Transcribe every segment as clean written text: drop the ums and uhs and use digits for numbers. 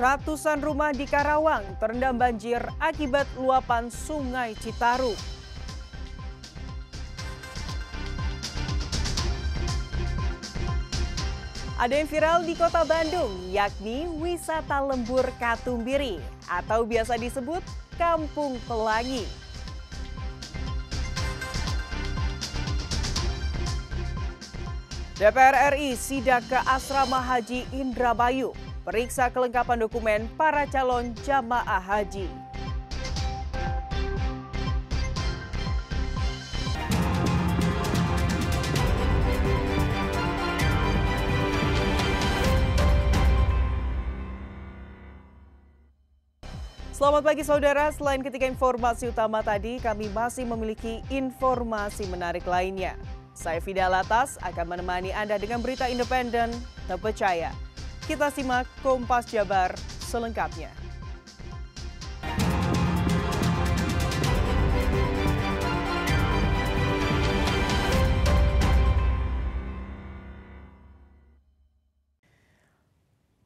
Ratusan rumah di Karawang terendam banjir akibat luapan Sungai Citarum. Ada yang viral di Kota Bandung, yakni wisata lembur Katumbiri atau biasa disebut Kampung Pelangi. DPR RI sidak ke Asrama Haji Indramayu, periksa kelengkapan dokumen para calon jamaah haji. Selamat pagi saudara, selain ketika informasi utama tadi, kami masih memiliki informasi menarik lainnya. Saya Fida Latas akan menemani Anda dengan berita independen, terpercaya. Kita simak Kompas Jabar selengkapnya.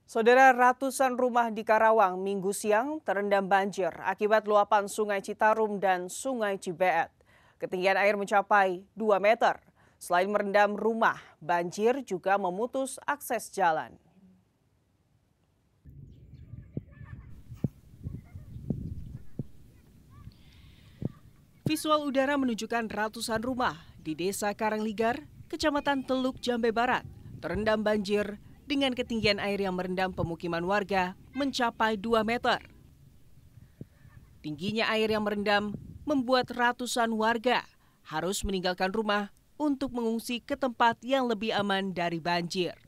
Saudara, ratusan rumah di Karawang Minggu siang terendam banjir akibat luapan Sungai Citarum dan Sungai Cibeet. Ketinggian air mencapai 2 meter. Selain merendam rumah, banjir juga memutus akses jalan. Visual udara menunjukkan ratusan rumah di Desa Karangligar, Kecamatan Teluk Jambe Barat, terendam banjir dengan ketinggian air yang merendam pemukiman warga mencapai 2 meter. Tingginya air yang merendam membuat ratusan warga harus meninggalkan rumah untuk mengungsi ke tempat yang lebih aman dari banjir.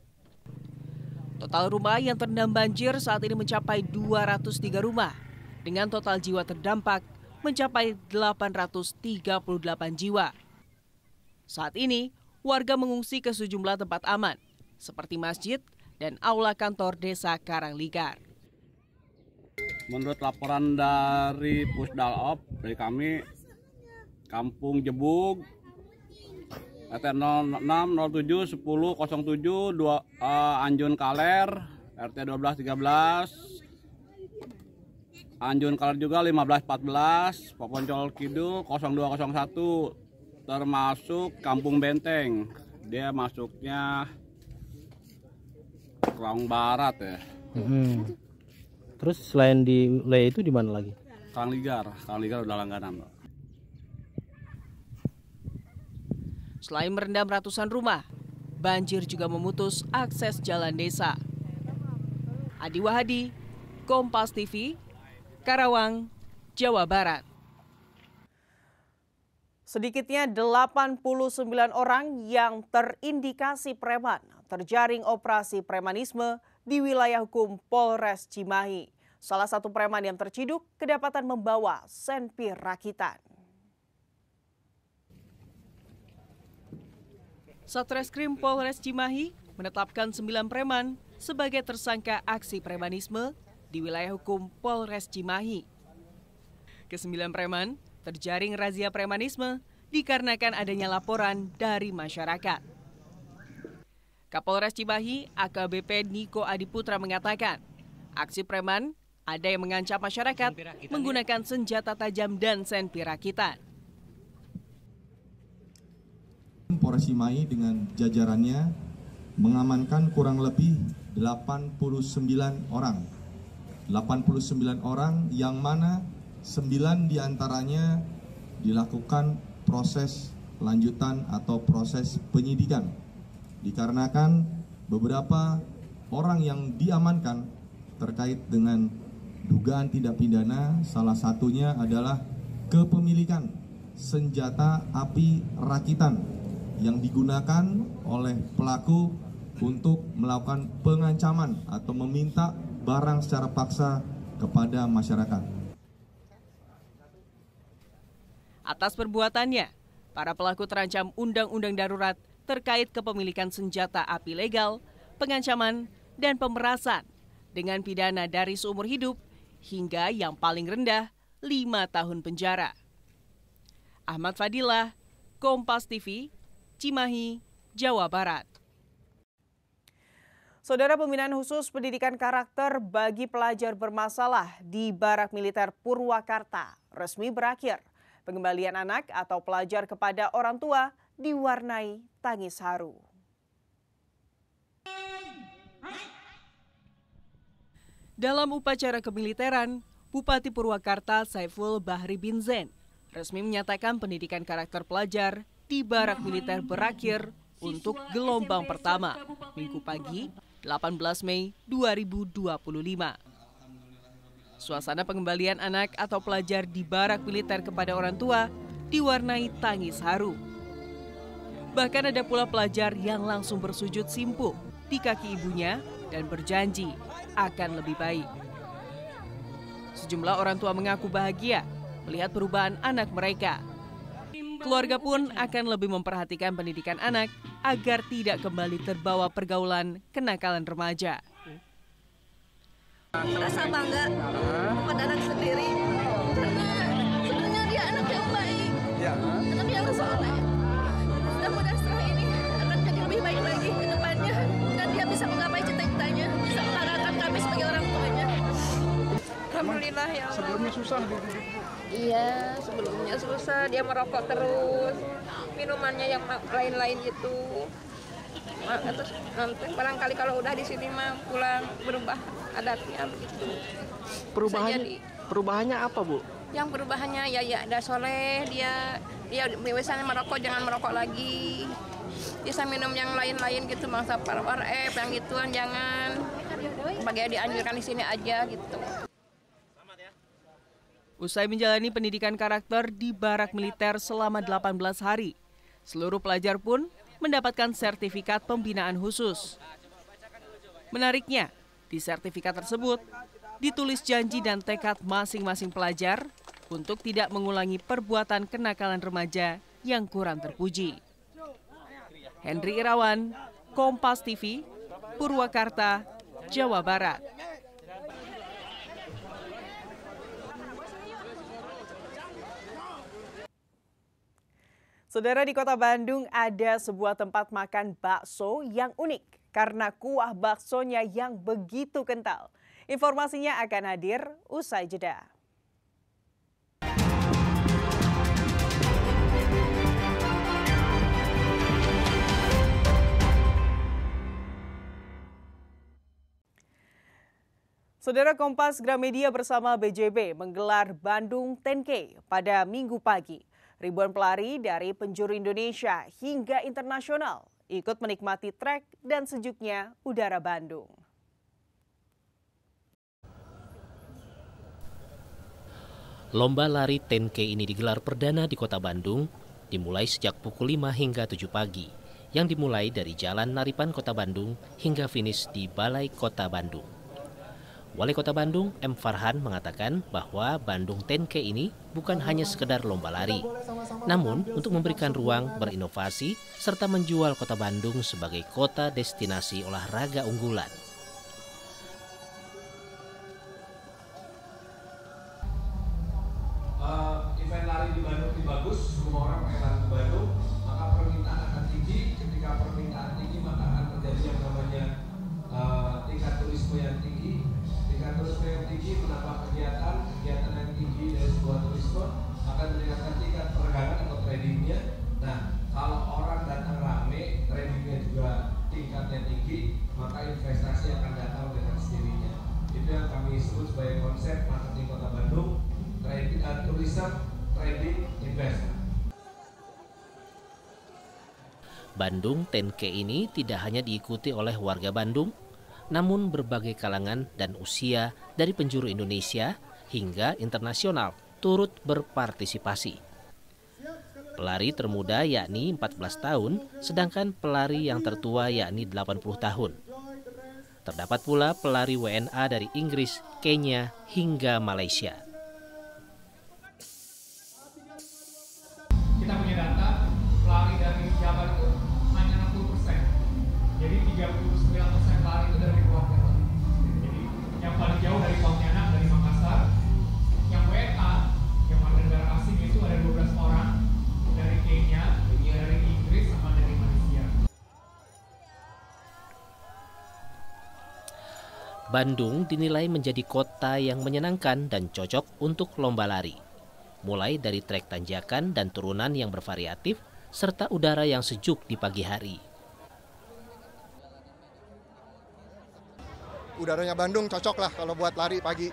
Total rumah yang terendam banjir saat ini mencapai 203 rumah, dengan total jiwa terdampak mencapai 838 jiwa. Saat ini, warga mengungsi ke sejumlah tempat aman, seperti masjid dan aula kantor Desa Karangligar. Menurut laporan dari Pusdalop, dari kami, Kampung Jebug, RT 06 07 10 07 Anjun Kaler, RT 12 13, Anjun Kaler juga 15 14, Poponcol Kidul 0201, termasuk Kampung Benteng. Dia masuknya Karawang Barat ya. Terus selain di wilayah itu di mana lagi? Karangligar udah langganan. Selain merendam ratusan rumah, banjir juga memutus akses jalan desa. Adi Wahadi, Kompas TV, Karawang, Jawa Barat. Sedikitnya 89 orang yang terindikasi preman terjaring operasi premanisme di wilayah hukum Polres Cimahi. Salah satu preman yang terciduk kedapatan membawa senpi rakitan. Satreskrim Polres Cimahi menetapkan 9 preman sebagai tersangka aksi premanisme di wilayah hukum Polres Cimahi. Ke-9 preman terjaring razia premanisme dikarenakan adanya laporan dari masyarakat. Kapolres Cimahi AKBP Niko Adiputra mengatakan, aksi preman ada yang mengancam masyarakat menggunakan senjata tajam dan senpi rakitan. Polres Cimahi dengan jajarannya mengamankan kurang lebih 89 orang. 89 orang yang mana 9 diantaranya dilakukan proses lanjutan atau proses penyidikan. Dikarenakan beberapa orang yang diamankan terkait dengan dugaan tindak pidana, salah satunya adalah kepemilikan senjata api rakitan yang digunakan oleh pelaku untuk melakukan pengancaman atau meminta barang secara paksa kepada masyarakat. Atas perbuatannya, para pelaku terancam undang-undang darurat terkait kepemilikan senjata api legal, pengancaman, dan pemerasan dengan pidana dari seumur hidup hingga yang paling rendah 5 tahun penjara. Ahmad Fadilah, Kompas TV, Cimahi, Jawa Barat. Saudara, pembinaan khusus pendidikan karakter bagi pelajar bermasalah di Barak Militer Purwakarta resmi berakhir. Pengembalian anak atau pelajar kepada orang tua diwarnai tangis haru. Dalam upacara kemiliteran, Bupati Purwakarta Saiful Bahri bin Zain resmi menyatakan pendidikan karakter pelajar di Barak Militer berakhir untuk gelombang pertama, Minggu pagi, 18 Mei 2025. Suasana pengembalian anak atau pelajar di Barak Militer kepada orang tua diwarnai tangis haru. Bahkan ada pula pelajar yang langsung bersujud simpul di kaki ibunya dan berjanji akan lebih baik. Sejumlah orang tua mengaku bahagia melihat perubahan anak mereka. Keluarga pun akan lebih memperhatikan pendidikan anak agar tidak kembali terbawa pergaulan kenakalan remaja. Merasa bangga pada anak sendiri karena sebenarnya dia anak yang baik, anak yang soleh. Mudah-mudahan setelah ini akan jadi lebih baik lagi ke depannya dan dia bisa menggapai cita-citanya, bisa mengharapkan kami sebagai orang tuanya. Alhamdulillah ya Allah. Sebelumnya susah gitu. Iya, sebelumnya susah, dia merokok terus, minumannya yang lain-lain gitu. Terus nanti barangkali kalau udah di sini mah pulang berubah adatnya begitu. Perubahannya apa, Bu? Yang perubahannya ya ada soleh, dia biasanya merokok jangan merokok lagi. Bisa minum yang lain-lain gitu, bangsa warep yang gituan jangan. Bagaimana dianjurkan di sini aja gitu. Usai menjalani pendidikan karakter di Barak Militer selama 18 hari, seluruh pelajar pun mendapatkan sertifikat pembinaan khusus. Menariknya, di sertifikat tersebut ditulis janji dan tekad masing-masing pelajar untuk tidak mengulangi perbuatan kenakalan remaja yang kurang terpuji. Hendri Irawan, Kompas TV, Purwakarta, Jawa Barat. Saudara, di Kota Bandung ada sebuah tempat makan bakso yang unik karena kuah baksonya yang begitu kental. Informasinya akan hadir usai jeda. Saudara, Kompas Gramedia bersama BJB menggelar Bandung 10K pada Minggu pagi. Ribuan pelari dari penjuru Indonesia hingga internasional ikut menikmati trek dan sejuknya udara Bandung. Lomba lari 10K ini digelar perdana di Kota Bandung, dimulai sejak pukul 5 hingga 7 pagi, yang dimulai dari Jalan Naripan Kota Bandung hingga finish di Balai Kota Bandung. Wali Kota Bandung, M. Farhan, mengatakan bahwa Bandung 10K ini bukan hanya sekedar lomba lari, namun untuk memberikan ruang berinovasi serta menjual Kota Bandung sebagai kota destinasi olahraga unggulan. Event lari di Bandung ini bagus, semua orang pengen lari di Bandung, maka permintaan akan tinggi. Ketika permintaan tinggi, maka akan terjadi yang namanya tingkat turisme yang tinggi. Tingkat turisme yang tinggi menambah kegiatan yang tinggi dari sebuah turisme akan meningkatkan tingkat perdagangan atau tradingnya. Nah, kalau orang datang rame, tradingnya juga tingkatnya tinggi, maka investasi akan datang dengan sendirinya. Itu yang kami sebut sebagai konsep marketing Kota Bandung, tourism, trading, investment. Bandung 10K ini tidak hanya diikuti oleh warga Bandung, namun berbagai kalangan dan usia dari penjuru Indonesia hingga internasional turut berpartisipasi. Pelari termuda yakni 14 tahun, sedangkan pelari yang tertua yakni 80 tahun. Terdapat pula pelari WNA dari Inggris, Kenya, hingga Malaysia. Kita punya data, pelari dari Jawa itu hanya 60%. Jadi 39% pelari itu dari Purwakarta. Jadi yang paling jauh dari Pontianak, dari Makassar. Yang WNA, yang warga negara asing itu ada 12 orang. Dari Kenya, dari Inggris, sama dari Malaysia. Bandung dinilai menjadi kota yang menyenangkan dan cocok untuk lomba lari. Mulai dari trek tanjakan dan turunan yang bervariatif, serta udara yang sejuk di pagi hari. Udaranya Bandung cocok lah kalau buat lari pagi.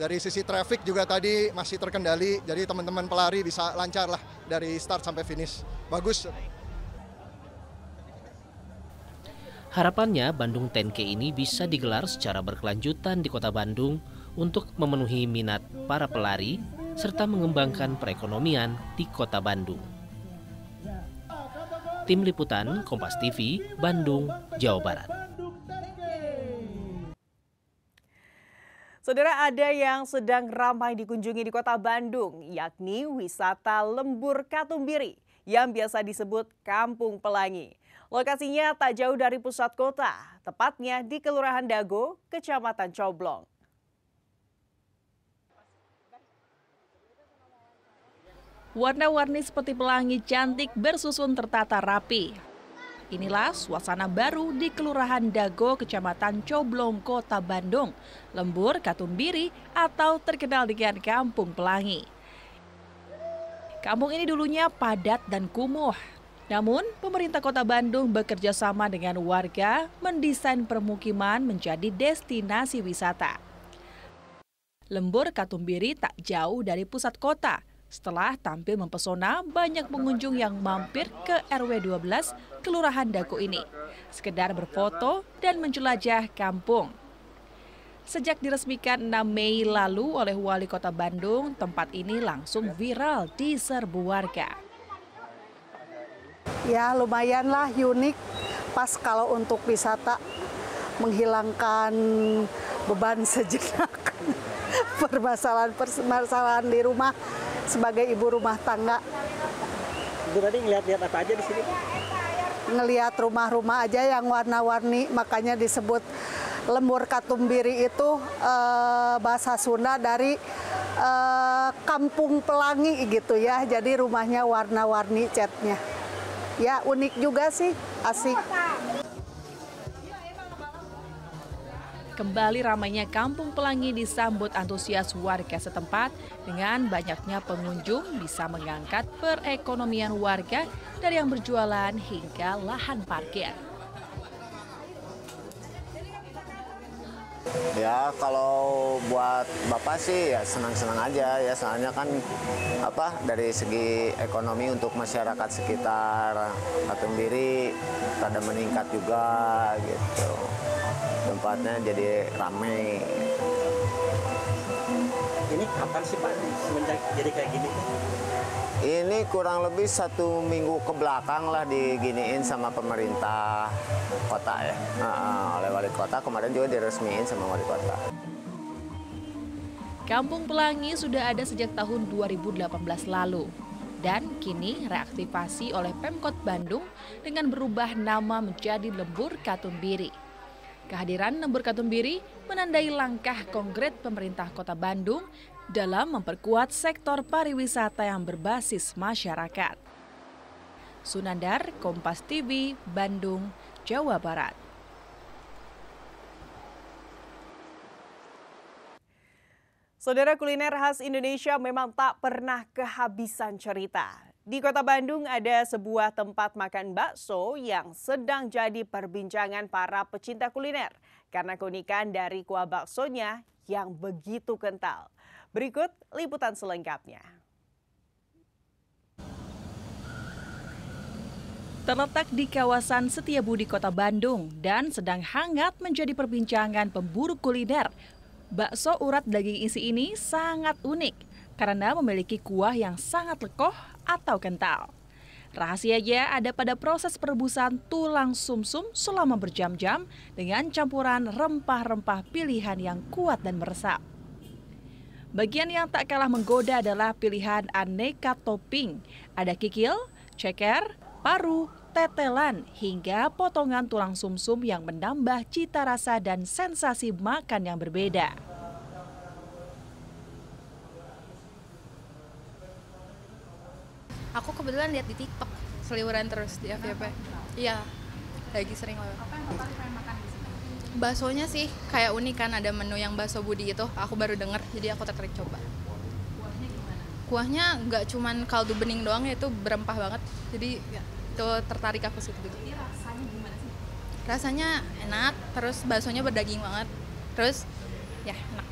Dari sisi traffic juga tadi masih terkendali, jadi teman-teman pelari bisa lancar lah dari start sampai finish. Bagus. Harapannya Bandung 10K ini bisa digelar secara berkelanjutan di kota Bandung untuk memenuhi minat para pelari serta mengembangkan perekonomian di kota Bandung. Tim Liputan Kompas TV, Bandung, Jawa Barat. Saudara, ada yang sedang ramai dikunjungi di kota Bandung, yakni wisata Lembur Katumbiri yang biasa disebut Kampung Pelangi. Lokasinya tak jauh dari pusat kota, tepatnya di Kelurahan Dago, Kecamatan Coblong. Warna-warni seperti pelangi cantik bersusun tertata rapi. Inilah suasana baru di Kelurahan Dago, Kecamatan Coblong, Kota Bandung, Lembur Katumbiri atau terkenal dengan Kampung Pelangi. Kampung ini dulunya padat dan kumuh. Namun, pemerintah Kota Bandung bekerja sama dengan warga mendesain permukiman menjadi destinasi wisata. Lembur Katumbiri tak jauh dari pusat kota. Setelah tampil mempesona, banyak pengunjung yang mampir ke RW 12 Kelurahan Dago ini, sekedar berfoto dan menjelajah kampung. Sejak diresmikan 6 Mei lalu oleh Wali Kota Bandung, tempat ini langsung viral di serbu warga. Ya lumayanlah unik, pas kalau untuk wisata menghilangkan beban sejenak permasalahan di rumah sebagai ibu rumah tangga. Ibu tadi ngeliat-liat apa aja di sini? Ngelihat rumah-rumah aja yang warna-warni, makanya disebut Lembur Katumbiri itu bahasa Sunda dari Kampung Pelangi gitu ya, jadi rumahnya warna-warni catnya. Ya unik juga sih, asik. Kembali ramainya Kampung Pelangi disambut antusias warga setempat dengan banyaknya pengunjung bisa mengangkat perekonomian warga dari yang berjualan hingga lahan parkir. Ya kalau buat Bapak sih ya senang-senang aja ya, soalnya kan dari segi ekonomi untuk masyarakat sekitar Katumbiri pada meningkat juga gitu. Tempatnya jadi ramai. Ini kapan sih Pak semenjak jadi kayak gini? Ini kurang lebih 1 minggu ke belakang lah diginiin sama pemerintah kota ya. Oleh wali kota, kemarin juga diresmiin sama wali kota. Kampung Pelangi sudah ada sejak tahun 2018 lalu. Dan kini reaktivasi oleh Pemkot Bandung dengan berubah nama menjadi Lembur Katumbiri. Kehadiran Lembur Katumbiri menandai langkah konkret pemerintah Kota Bandung dalam memperkuat sektor pariwisata yang berbasis masyarakat. Sunandar, Kompas TV, Bandung, Jawa Barat. Saudara, kuliner khas Indonesia memang tak pernah kehabisan cerita. Di Kota Bandung ada sebuah tempat makan bakso yang sedang jadi perbincangan para pecinta kuliner karena keunikan dari kuah baksonya yang begitu kental. Berikut liputan selengkapnya. Terletak di kawasan Setiabudi, Kota Bandung dan sedang hangat menjadi perbincangan pemburu kuliner. Bakso urat daging isi ini sangat unik karena memiliki kuah yang sangat lekoh atau kental. Rahasianya ada pada proses perebusan tulang sumsum selama berjam-jam dengan campuran rempah-rempah pilihan yang kuat dan meresap. Bagian yang tak kalah menggoda adalah pilihan aneka topping. Ada kikil, ceker, paru, tetelan, hingga potongan tulang sumsum yang menambah cita rasa dan sensasi makan yang berbeda. Aku kebetulan lihat di TikTok, seliweran terus di FYP. Iya, lagi sering lewat. Apa yang Bapak pengen makan di sini? Baksonya sih kayak unik kan, ada menu yang bakso Budi itu. Aku baru dengar, jadi aku tertarik coba. Kuahnya gimana? Kuahnya nggak cuman kaldu bening doang, itu berempah banget. Jadi itu tertarik aku situ gitu. Ini rasanya gimana sih? Rasanya enak, terus baksonya berdaging banget. Terus ya enak.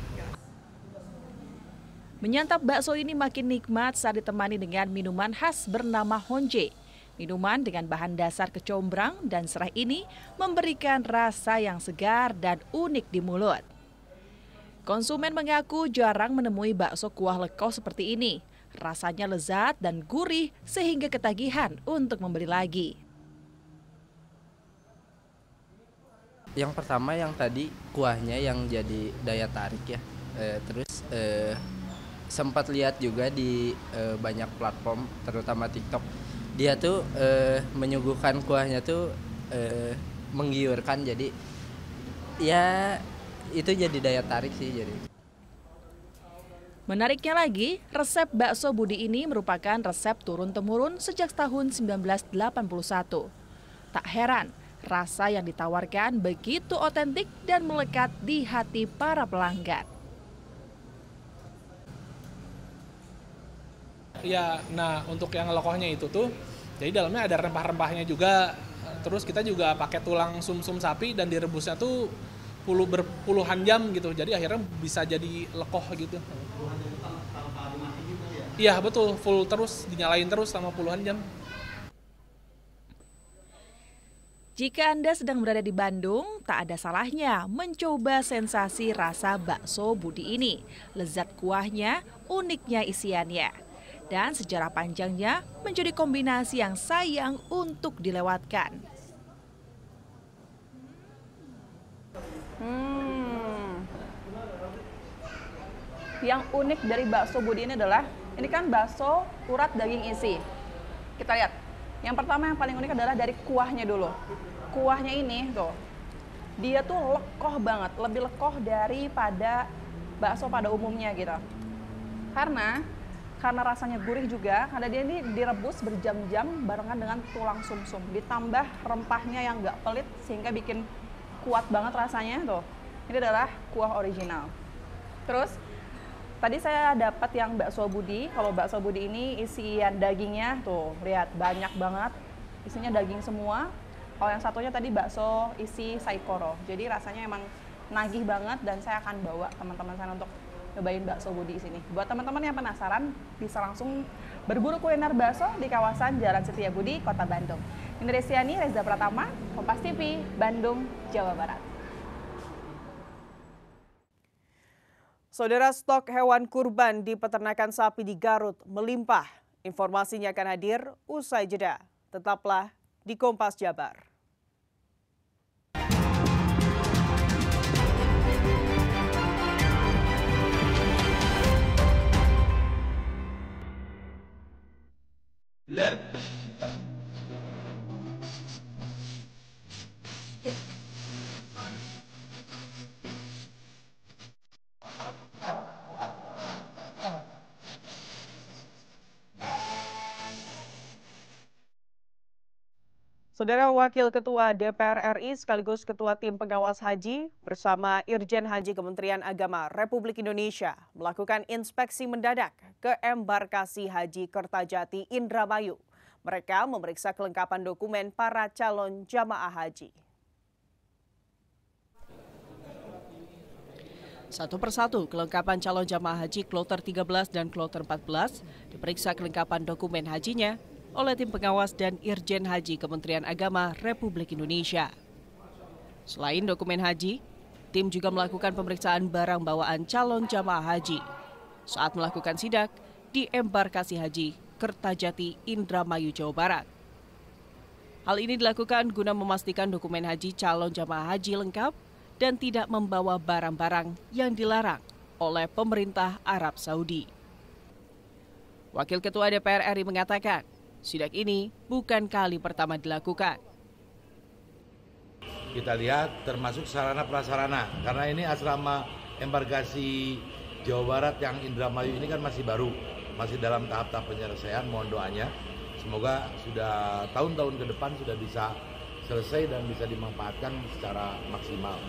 Menyantap bakso ini makin nikmat saat ditemani dengan minuman khas bernama honje. Minuman dengan bahan dasar kecombrang dan serai ini memberikan rasa yang segar dan unik di mulut. Konsumen mengaku jarang menemui bakso kuah lekoh seperti ini. Rasanya lezat dan gurih sehingga ketagihan untuk membeli lagi. Yang pertama yang tadi kuahnya yang jadi daya tarik ya. Terus sempat lihat juga di banyak platform terutama TikTok. Dia tuh menyuguhkan kuahnya tuh menggiurkan, jadi ya itu jadi daya tarik sih jadi. Menariknya lagi, resep bakso Budi ini merupakan resep turun-temurun sejak tahun 1981. Tak heran, rasa yang ditawarkan begitu otentik dan melekat di hati para pelanggan. Ya, nah untuk yang lekohnya itu tuh, jadi dalamnya ada rempah-rempahnya juga. Terus kita juga pakai tulang sum-sum sapi dan direbusnya tuh berpuluhan jam gitu. Jadi akhirnya bisa jadi lekoh gitu. Iya betul, full terus, dinyalain terus selama puluhan jam. Jika Anda sedang berada di Bandung, tak ada salahnya mencoba sensasi rasa bakso Budi ini. Lezat kuahnya, uniknya isiannya. Dan sejarah panjangnya menjadi kombinasi yang sayang untuk dilewatkan. Yang unik dari bakso Budi ini adalah, ini kan bakso urat daging isi. Kita lihat, yang pertama yang paling unik adalah dari kuahnya dulu. Kuahnya ini tuh, dia tuh lekoh banget, lebih lekoh daripada bakso pada umumnya gitu. Karena rasanya gurih juga, karena dia ini direbus berjam-jam barengan dengan tulang sumsum, ditambah rempahnya yang nggak pelit sehingga bikin kuat banget rasanya tuh. Ini adalah kuah original. Terus tadi saya dapat yang bakso Budi. Kalau bakso Budi ini isian dagingnya tuh, lihat banyak banget, isinya daging semua. Kalau yang satunya tadi bakso isi saikoro. Jadi rasanya emang nagih banget dan saya akan bawa teman-teman saya untuk nyobain bakso Budi di sini. Buat teman-teman yang penasaran, bisa langsung berburu kuliner bakso di kawasan Jalan Setiabudi, Kota Bandung. Indra Desiani, Reza Pratama, Kompas TV, Bandung, Jawa Barat. Saudara, stok hewan kurban di peternakan sapi di Garut melimpah. Informasinya akan hadir usai jeda. Tetaplah di Kompas Jabar. Saudara, Wakil Ketua DPR RI sekaligus Ketua Tim Pengawas Haji bersama Irjen Haji Kementerian Agama Republik Indonesia melakukan inspeksi mendadak ke embarkasi Haji Kertajati Indramayu. Mereka memeriksa kelengkapan dokumen para calon jamaah haji. Satu persatu kelengkapan calon jamaah haji kloter 13 dan kloter 14 diperiksa kelengkapan dokumen hajinya oleh tim pengawas dan Irjen Haji Kementerian Agama Republik Indonesia. Selain dokumen haji, tim juga melakukan pemeriksaan barang bawaan calon jamaah haji saat melakukan sidak di embarkasi Haji Kertajati Indramayu, Jawa Barat. Hal ini dilakukan guna memastikan dokumen haji calon jamaah haji lengkap dan tidak membawa barang-barang yang dilarang oleh pemerintah Arab Saudi. Wakil Ketua DPR RI mengatakan, sidak ini bukan kali pertama dilakukan. Kita lihat termasuk sarana prasarana, karena ini asrama embarkasi Jawa Barat yang Indramayu ini kan masih baru, masih dalam tahap-tahap penyelesaian. Mohon doanya, semoga sudah tahun-tahun ke depan sudah bisa selesai dan bisa dimanfaatkan secara maksimal.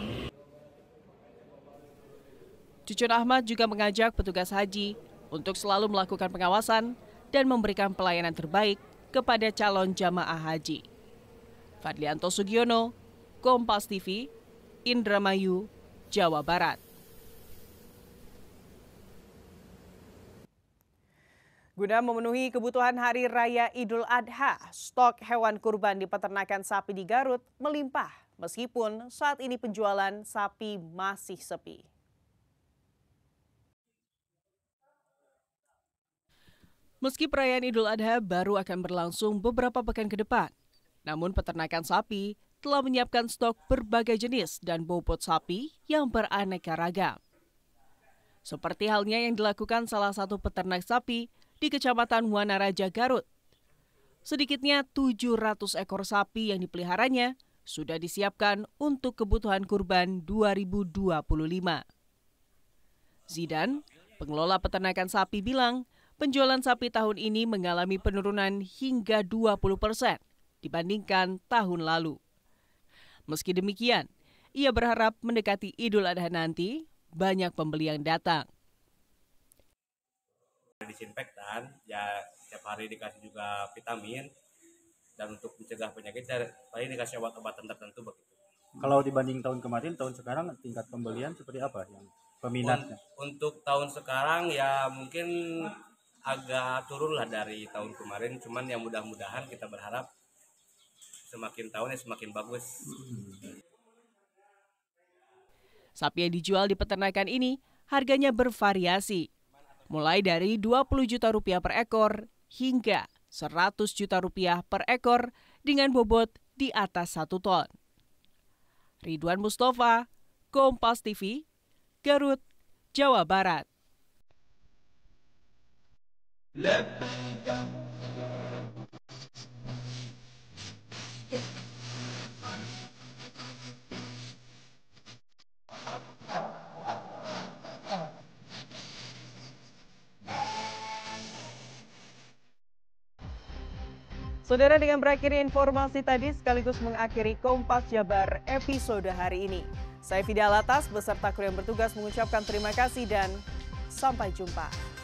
Cucun Ahmad juga mengajak petugas haji untuk selalu melakukan pengawasan dan memberikan pelayanan terbaik kepada calon jamaah haji. Fadlianto Sugiono, Kompas TV, Indramayu, Jawa Barat. Guna memenuhi kebutuhan Hari Raya Idul Adha, stok hewan kurban di peternakan sapi di Garut melimpah, meskipun saat ini penjualan sapi masih sepi. Meski perayaan Idul Adha baru akan berlangsung beberapa pekan ke depan, namun peternakan sapi telah menyiapkan stok berbagai jenis dan bobot sapi yang beraneka ragam. Seperti halnya yang dilakukan salah satu peternak sapi di Kecamatan Wanaraja, Garut. Sedikitnya 700 ekor sapi yang dipeliharanya sudah disiapkan untuk kebutuhan kurban 2025. Zidan, pengelola peternakan sapi, bilang penjualan sapi tahun ini mengalami penurunan hingga 20% dibandingkan tahun lalu. Meski demikian, ia berharap mendekati Idul Adha nanti banyak pembeli yang datang. Disinfektan, ya setiap hari dikasih juga vitamin, dan untuk mencegah penyakit, paling dikasih obat-obatan tertentu begitu. Kalau dibanding tahun kemarin, tahun sekarang tingkat pembelian seperti apa yang peminatnya? Untuk tahun sekarang ya mungkin agak turun lah dari tahun kemarin, cuman yang mudah-mudahan kita berharap semakin tahunnya semakin bagus. Sapi yang dijual di peternakan ini harganya bervariasi, mulai dari 20 juta rupiah per ekor hingga 100 juta rupiah per ekor dengan bobot di atas 1 ton. Ridwan Mustafa, Kompas TV, Garut, Jawa Barat. Saudara, dengan berakhirnya informasi tadi sekaligus mengakhiri Kompas Jabar episode hari ini. Saya Fida Alatas beserta kru yang bertugas mengucapkan terima kasih dan sampai jumpa.